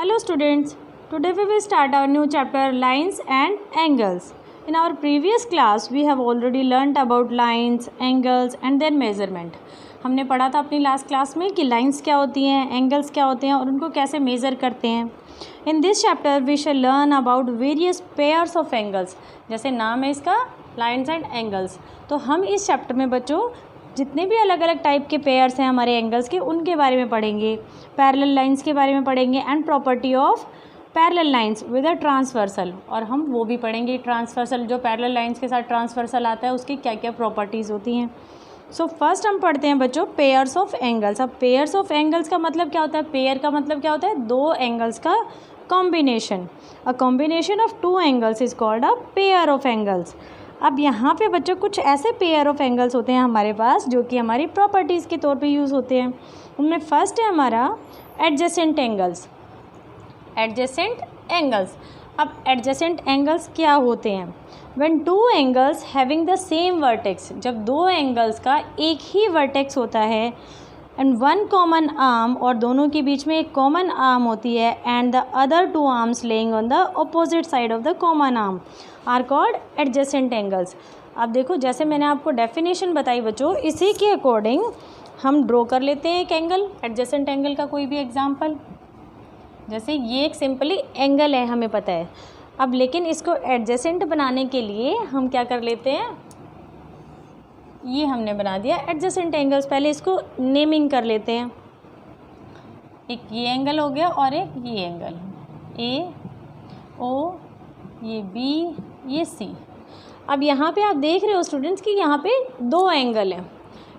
Hello students, today we will start our new chapter lines and angles. In our previous class we have already learnt about lines, angles and their measurement. हमने पढ़ा था अपनी last class में कि lines क्या होती हैं, angles क्या होते हैं और उनको कैसे मेज़र करते हैं. In this chapter we shall learn about various pairs of angles. जैसे नाम है इसका लाइंस एंड एंगल्स, तो हम इस चैप्टर में बच्चों जितने भी अलग अलग टाइप के पेयर्स हैं हमारे एंगल्स के उनके बारे में पढ़ेंगे, पैरेलल लाइंस के बारे में पढ़ेंगे and property of parallel lines with a transversal. और हम वो भी पढ़ेंगे ट्रांसवर्सल, जो पैरेलल लाइंस के साथ ट्रांसवर्सल आता है उसकी क्या क्या प्रॉपर्टीज़ होती हैं. सो फर्स्ट हम पढ़ते हैं बच्चों पेयर्स ऑफ एंगल्स. अब पेयर्स ऑफ एंगल्स का मतलब क्या होता है? पेयर का मतलब क्या होता है? दो एंगल्स का combination. A combination of two angles is called a pair of angles. अब यहाँ पे बच्चों कुछ ऐसे पेयर ऑफ एंगल्स होते हैं हमारे पास जो कि हमारी प्रॉपर्टीज़ के तौर पे यूज़ होते हैं. उनमें फर्स्ट है हमारा एडजेसेंट एंगल्स. Adjacent angles. अब एडजेसेंट एंगल्स क्या होते हैं? When two angles having the same vertex, जब दो एंगल्स का एक ही वर्टेक्स होता है एंड वन कॉमन आर्म, और दोनों के बीच में एक कॉमन आर्म होती है and the other two arms lying on the opposite side of the common arm are called adjacent angles. अब देखो जैसे मैंने आपको डेफिनेशन बताई बच्चों, इसी के अकॉर्डिंग हम ड्रॉ कर लेते हैं एक एंगल, एडजेसेंट एंगल का कोई भी एग्जाम्पल. जैसे ये एक सिंपली एंगल है, हमें पता है. अब लेकिन इसको एडजेसेंट बनाने के लिए हम क्या कर लेते हैं, ये हमने बना दिया एडजेसेंट एंगल्स. पहले इसको नेमिंग कर लेते हैं. एक ये एंगल हो गया और एक ये एंगल, ए ओ, ये बी, ये सी. अब यहाँ पे आप देख रहे हो स्टूडेंट्स कि यहाँ पे दो एंगल हैं.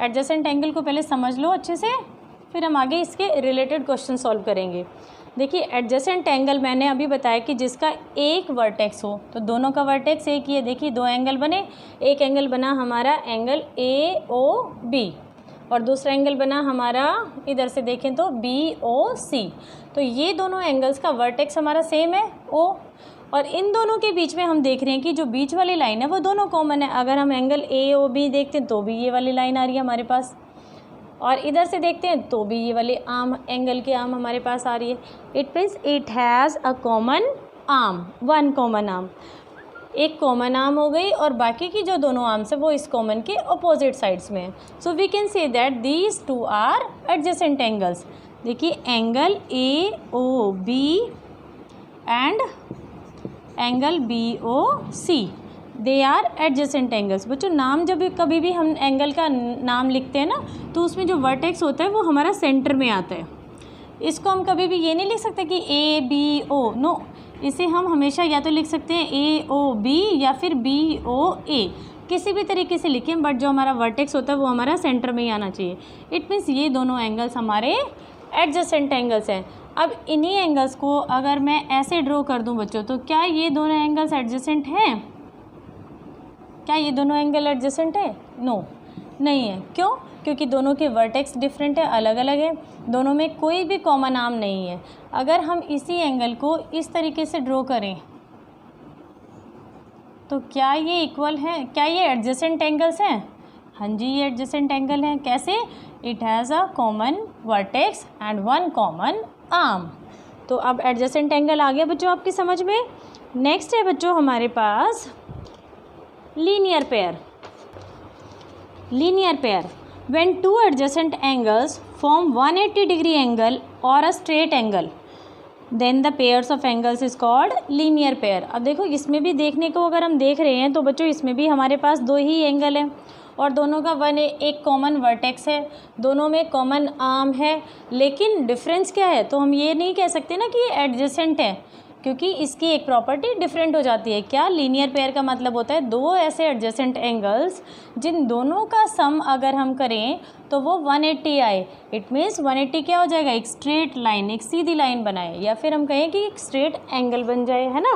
एडजेसेंट एंगल को पहले समझ लो अच्छे से, फिर हम आगे इसके रिलेटेड क्वेश्चन सॉल्व करेंगे. देखिए एडजेसेंट एंगल मैंने अभी बताया कि जिसका एक वर्टेक्स हो, तो दोनों का वर्टेक्स एक ही है. देखिए दो एंगल बने, एक एंगल बना हमारा एंगल ए ओ बी और दूसरा एंगल बना हमारा इधर से देखें तो बी ओ सी. तो ये दोनों एंगल्स का वर्टेक्स हमारा सेम है ओ, और इन दोनों के बीच में हम देख रहे हैं कि जो बीच वाली लाइन है वो दोनों कॉमन है. अगर हम एंगल ए ओ बी देखते हैं तो भी ये वाली लाइन आ रही है हमारे पास, और इधर से देखते हैं तो भी ये वाली आर्म, एंगल की आर्म हमारे पास आ रही है. It means it has a common arm, one common arm. एक कॉमन आर्म हो गई और बाकी की जो दोनों आर्म्स है वो इस कॉमन के अपोजिट साइड्स में है. So we can say that these two are adjacent angles. देखिए angle A O B and angle B O C, they are adjacent angles. बच्चों नाम जब कभी भी हम एंगल का नाम लिखते हैं ना, तो उसमें जो वर्टेक्स होता है वो हमारा सेंटर में आता है. इसको हम कभी भी ये नहीं लिख सकते कि ए बी ओ, नो. इसे हम हमेशा या तो लिख सकते हैं ए ओ बी या फिर बी ओ ए, किसी भी तरीके से लिखें, बट जो हमारा वर्टेक्स होता है वो हमारा सेंटर में ही आना चाहिए. इट मीन्स ये दोनों एंगल्स हमारे एडजेसेंट एंगल्स हैं. अब इन्हीं एंगल्स को अगर मैं ऐसे ड्रॉ कर दूं बच्चों, तो क्या ये दोनों एंगल्स एडजेसेंट हैं? क्या ये दोनों एंगल एडजेसेंट है? नो, नहीं है. क्यों? क्योंकि दोनों के वर्टेक्स डिफरेंट है, अलग अलग है. दोनों में कोई भी कॉमन आर्म नहीं है. अगर हम इसी एंगल को इस तरीके से ड्रॉ करें तो क्या ये इक्वल है? क्या ये एडजेसेंट एंगल्स हैं? हाँ जी, ये एडजेसेंट एंगल हैं. कैसे? It has a common vertex and one common arm. तो अब एडजेसेंट एंगल आ गया बच्चों आपकी समझ में. नेक्स्ट है बच्चों हमारे पास linear pair. Linear pair, when two adjacent angles form 180 degree angle or a straight angle, then the pairs of angles is called linear pair. अब देखो इसमें भी देखने को अगर हम देख रहे हैं तो बच्चों इसमें भी हमारे पास दो ही एंगल हैं और दोनों का एक कॉमन वर्टेक्स है, दोनों में कॉमन आर्म है. लेकिन डिफरेंस क्या है? तो हम ये नहीं कह सकते ना कि ये एडजेसेंट है, क्योंकि इसकी एक प्रॉपर्टी डिफरेंट हो जाती है. क्या? लीनियर पेयर का मतलब होता है दो ऐसे एडजेसेंट एंगल्स जिन दोनों का सम अगर हम करें तो वो 180 आए. इट मीन्स 180 क्या हो जाएगा? एक स्ट्रेट लाइन, एक सीधी लाइन बनाए, या फिर हम कहें कि एक स्ट्रेट एंगल बन जाए, है ना.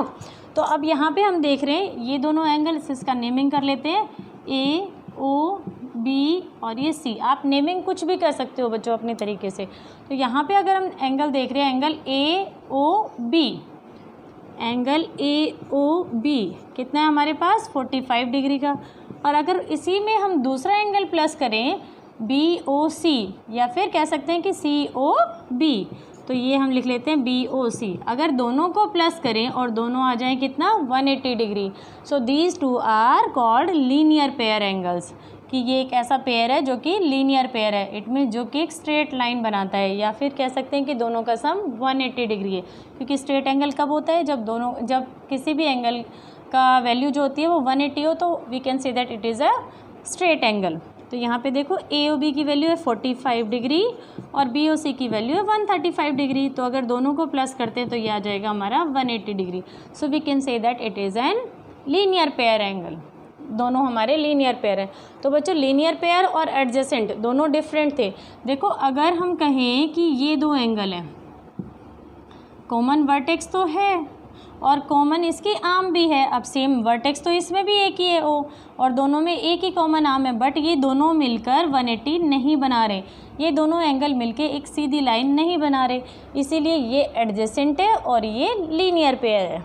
तो अब यहाँ पे हम देख रहे हैं ये दोनों एंगल्स, इसका नेमिंग कर लेते हैं ए ओ बी और ये सी. आप नेमिंग कुछ भी कर सकते हो बच्चों अपने तरीके से. तो यहाँ पे अगर हम एंगल देख रहे हैं, angle A O B, angle A O B कितना है हमारे पास? 45 डिग्री का. और अगर इसी में हम दूसरा एंगल प्लस करें बी ओ सी, या फिर कह सकते हैं कि सी ओ बी, तो ये हम लिख लेते हैं BOC। अगर दोनों को प्लस करें और दोनों आ जाएं कितना 180 degree, so these two are called linear pair angles, कि ये एक ऐसा पेयर है जो कि लीनियर पेयर है। इट मीन्स जो कि एक स्ट्रेट लाइन बनाता है, या फिर कह सकते हैं कि दोनों का सम 180 डिग्री है, क्योंकि स्ट्रेट एंगल कब होता है, जब किसी भी एंगल का वैल्यू जो होती है वो 180 हो, तो we can say that it is a straight angle. तो यहाँ पे देखो AOB की वैल्यू है 45 डिग्री और BOC की वैल्यू है 135 डिग्री। तो अगर दोनों को प्लस करते हैं तो ये आ जाएगा हमारा 180 degree. So we can say that it is an linear pair angle. दोनों हमारे लीनियर पेयर हैं। तो बच्चों लीनियर पेयर और एडजेसेंट दोनों डिफरेंट थे। देखो अगर हम कहें कि ये दो एंगल हैं, कॉमन वर्टेक्स तो है और कॉमन इसकी आर्म भी है। अब सेम वर्टेक्स तो इसमें भी एक ही है O, और दोनों में एक ही कॉमन आर्म है, बट ये दोनों मिलकर 180 नहीं बना रहे, ये दोनों एंगल मिलके एक सीधी लाइन नहीं बना रहे, इसीलिए ये एडजेसेंट है और ये लीनियर पेयर है।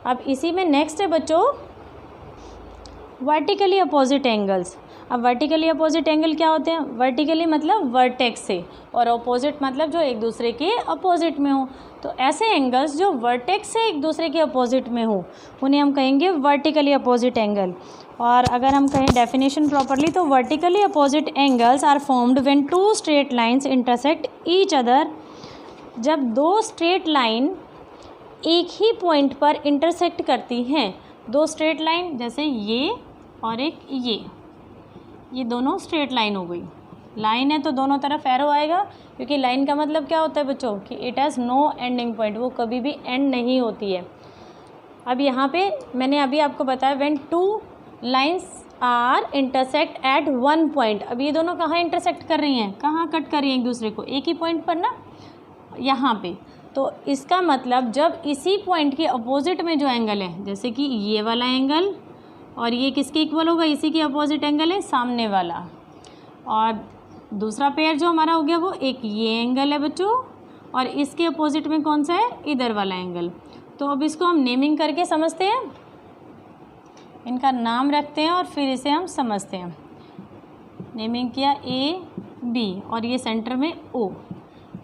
अब इसी में नेक्स्ट है बच्चों वर्टिकली अपोजिट एंगल्स। अब वर्टिकली अपोजिट एंगल क्या होते हैं? वर्टिकली मतलब वर्टेक्स से, और अपोजिट मतलब जो एक दूसरे के अपोजिट में हो। तो ऐसे एंगल्स जो वर्टेक्स से एक दूसरे के अपोजिट में हो उन्हें हम कहेंगे वर्टिकली अपोजिट एंगल। और अगर हम कहें डेफिनेशन प्रॉपरली, तो vertically opposite angles are formed when two straight lines intersect each other. जब दो स्ट्रेट लाइन एक ही पॉइंट पर इंटरसेक्ट करती हैं, दो स्ट्रेट लाइन जैसे ये और एक ये दोनों स्ट्रेट लाइन हो गई। लाइन है तो दोनों तरफ एरो आएगा, क्योंकि लाइन का मतलब क्या होता है बच्चों कि it has no ending point, वो कभी भी एंड नहीं होती है। अब यहाँ पे मैंने अभी आपको बताया when two lines are intersect at one point. अब ये दोनों कहाँ इंटरसेक्ट कर रही हैं, कहाँ कट कर रही हैं एक दूसरे को? एक ही पॉइंट पर ना, यहाँ पे। तो इसका मतलब जब इसी पॉइंट के अपोजिट में जो एंगल है, जैसे कि ये वाला एंगल और ये किसके इक्वल होगा, इसी के अपोजिट एंगल है सामने वाला, और दूसरा पेयर जो हमारा हो गया वो एक ये एंगल है बच्चों, और इसके अपोजिट में कौन सा है, इधर वाला एंगल। तो अब इसको हम नेमिंग करके समझते हैं, इनका नाम रखते हैं और फिर इसे हम समझते हैं। नेमिंग किया AB और ये सेंटर में O,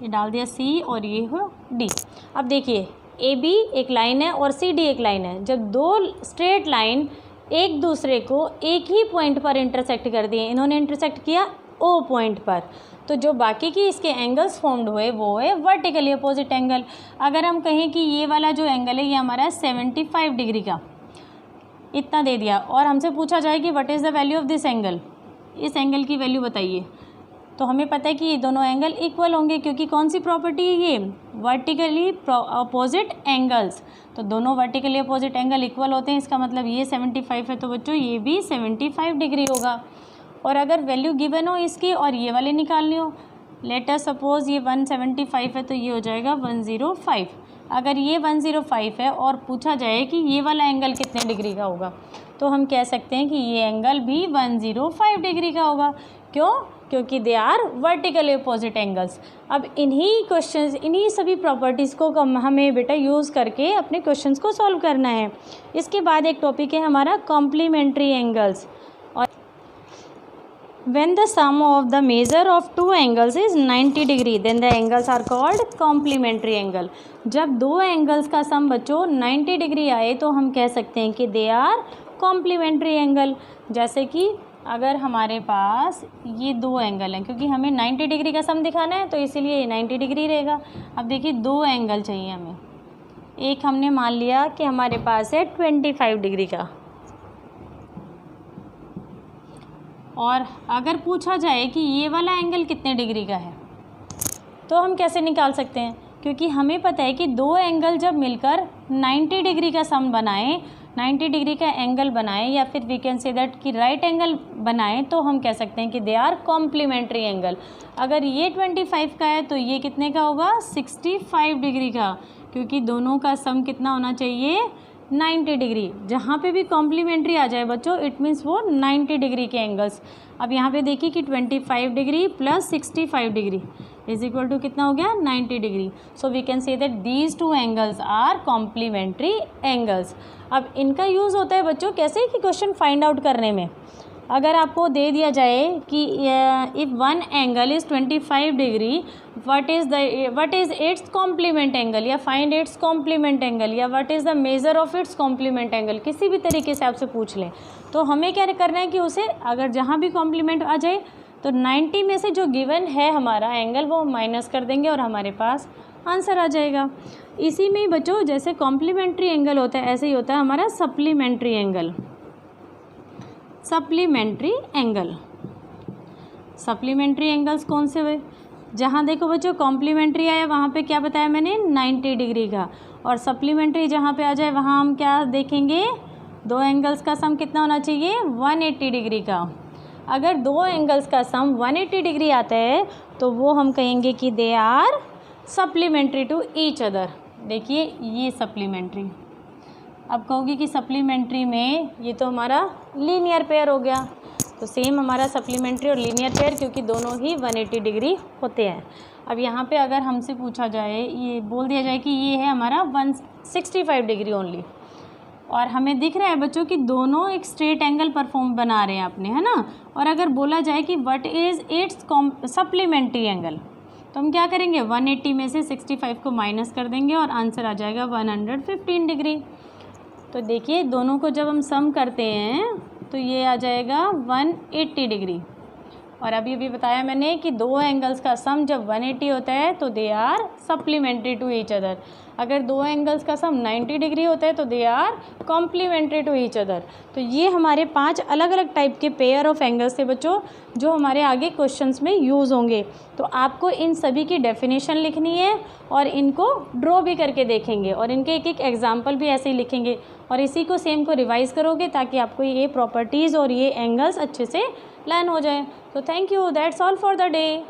ये डाल दिया C और ये हो D। अब देखिए AB एक लाइन है और CD एक लाइन है। जब दो स्ट्रेट लाइन एक दूसरे को एक ही पॉइंट पर इंटरसेक्ट कर दिए, इन्होंने इंटरसेक्ट किया O पॉइंट पर, तो जो बाकी की इसके एंगल्स फॉर्म्ड हुए वो है वर्टिकली अपोजिट एंगल। अगर हम कहें कि ये वाला जो एंगल है ये हमारा 75 डिग्री का, इतना दे दिया, और हमसे पूछा जाए कि what is the value of this angle, इस एंगल की वैल्यू बताइए, तो हमें पता है कि ये दोनों एंगल इक्वल होंगे, क्योंकि कौन सी प्रॉपर्टी है ये, वर्टिकली अपोजिट एंगल्स। तो दोनों वर्टिकली अपोजिट एंगल इक्वल होते हैं, इसका मतलब ये 75 है तो बच्चों ये भी 75 डिग्री होगा। और अगर वैल्यू गिवन हो इसकी और ये वाले निकालनी हो, लेट अस सपोज ये 175 है तो ये हो जाएगा 105। अगर ये 105 है और पूछा जाए कि ये वाला एंगल कितने डिग्री का होगा, तो हम कह सकते हैं कि ये एंगल भी 105 डिग्री का होगा। क्यों? क्योंकि they are vertically opposite angles. अब इन्हीं क्वेश्चंस, इन्हीं सभी प्रॉपर्टीज़ को हमें बेटा यूज़ करके अपने क्वेश्चंस को सॉल्व करना है। इसके बाद एक टॉपिक है हमारा कॉम्प्लीमेंट्री एंगल्स। और when the sum of the measure of two angles is 90 degree then the angles are called complementary angle। जब दो एंगल्स का सम बच्चों 90 डिग्री आए तो हम कह सकते हैं कि दे आर कॉम्प्लीमेंट्री एंगल। जैसे कि अगर हमारे पास ये दो एंगल हैं, क्योंकि हमें 90 डिग्री का सम दिखाना है तो इसीलिए ये 90 डिग्री रहेगा। अब देखिए दो एंगल चाहिए हमें, एक हमने मान लिया कि हमारे पास है 25 डिग्री का, और अगर पूछा जाए कि ये वाला एंगल कितने डिग्री का है तो हम कैसे निकाल सकते हैं? क्योंकि हमें पता है कि दो एंगल जब मिलकर 90 डिग्री का सम बनाएं, 90 डिग्री का एंगल बनाएं, या फिर वी कैन से दैट कि राइट एंगल बनाएं, तो हम कह सकते हैं कि दे आर कॉम्प्लीमेंट्री एंगल। अगर ये 25 का है तो ये कितने का होगा, 65 डिग्री का, क्योंकि दोनों का सम कितना होना चाहिए, 90 डिग्री। जहाँ पे भी कॉम्प्लीमेंट्री आ जाए बच्चों इट मीन्स वो 90 डिग्री के एंगल्स। अब यहाँ पे देखिए कि 25 degree plus 65 degree is equal to कितना हो गया, 90 degree. So we can say that these two angles are complementary angles. अब इनका यूज़ होता है बच्चों कैसे, कि क्वेश्चन फाइंड आउट करने में। अगर आपको दे दिया जाए कि if one angle is 25 degree what is its complement angle, या फाइंड इट्स कॉम्प्लीमेंट एंगल, या what is the measure of its complement angle, किसी भी तरीके से आपसे पूछ लें तो हमें क्या करना है कि उसे अगर जहाँ भी कॉम्प्लीमेंट आ जाए तो 90 में से जो गिवन है हमारा एंगल वो माइनस कर देंगे और हमारे पास आंसर आ जाएगा। इसी में ही बच्चों जैसे कॉम्प्लीमेंट्री एंगल होता है ऐसे ही होता है हमारा supplementary angle. Supplementary angle, supplementary angles कौन से हुए? जहाँ देखो बच्चों कॉम्प्लीमेंट्री आया वहाँ पे क्या बताया मैंने 90 डिग्री का, और सप्लीमेंट्री जहाँ पे आ जाए वहाँ हम क्या देखेंगे, दो एंगल्स का सम कितना होना चाहिए 180 डिग्री का। अगर दो एंगल्स का सम 180 डिग्री आता है तो वो हम कहेंगे कि they are supplementary to each other. देखिए ये सप्लीमेंट्री, अब कहोगे कि सप्लीमेंट्री में ये तो हमारा लीनियर पेयर हो गया, तो सेम हमारा सप्लीमेंट्री और लीनियर पेयर क्योंकि दोनों ही 180 डिग्री होते हैं। अब यहाँ पे अगर हमसे पूछा जाए, ये बोल दिया जाए कि ये है हमारा 165 डिग्री ओनली, और हमें दिख रहा है बच्चों कि दोनों एक स्ट्रेट एंगल परफॉर्म बना रहे हैं अपने, है ना, और अगर बोला जाए कि what is it's supplementary angle तो हम क्या करेंगे 180 में से 65 को माइनस कर देंगे और आंसर आ जाएगा 115 डिग्री। तो देखिए दोनों को जब हम सम करते हैं तो ये आ जाएगा 180 डिग्री, और अभी अभी बताया मैंने कि दो एंगल्स का सम जब 180 होता है तो they are supplementary to each other. अगर दो एंगल्स का सम 90 डिग्री होता है तो they are complementary to each other. तो ये हमारे 5 अलग अलग टाइप के पेयर ऑफ एंगल्स थे बच्चों जो हमारे आगे क्वेश्चंस में यूज़ होंगे। तो आपको इन सभी की डेफिनेशन लिखनी है और इनको ड्रॉ भी करके देखेंगे और इनके एक एक एग्जाम्पल भी ऐसे ही लिखेंगे और इसी को सेम को रिवाइज़ करोगे ताकि आपको ये प्रॉपर्टीज़ और ये एंगल्स अच्छे से लर्न हो जाए। तो thank you, that's all for the day.